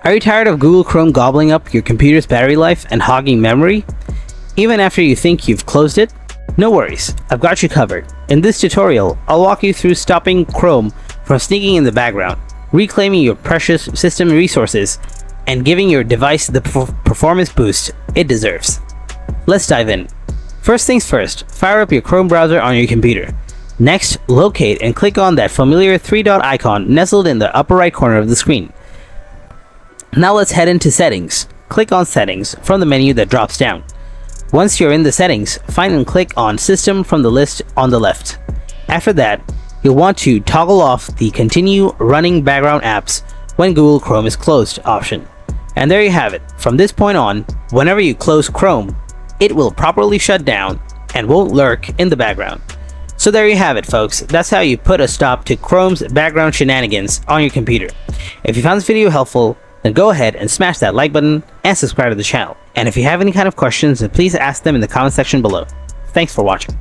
Are you tired of Google Chrome gobbling up your computer's battery life and hogging memory, even after you think you've closed it? No worries, I've got you covered. In this tutorial, I'll walk you through stopping Chrome from sneaking in the background, reclaiming your precious system resources, and giving your device the performance boost it deserves. Let's dive in. First things first, fire up your Chrome browser on your computer. Next, locate and click on that familiar three-dot icon nestled in the upper right corner of the screen. Now let's head into Settings. Click on Settings from the menu that drops down. Once you're in the settings, find and click on System from the list on the left. After that, you'll want to toggle off the Continue Running Background Apps when Google Chrome is closed option. And there you have it. From this point on, whenever you close Chrome, it will properly shut down and won't lurk in the background. So there you have it, folks. That's how you put a stop to Chrome's background shenanigans on your computer. If you found this video helpful, then go ahead and smash that like button and subscribe to the channel. And if you have any kind of questions, then please ask them in the comment section below. Thanks for watching.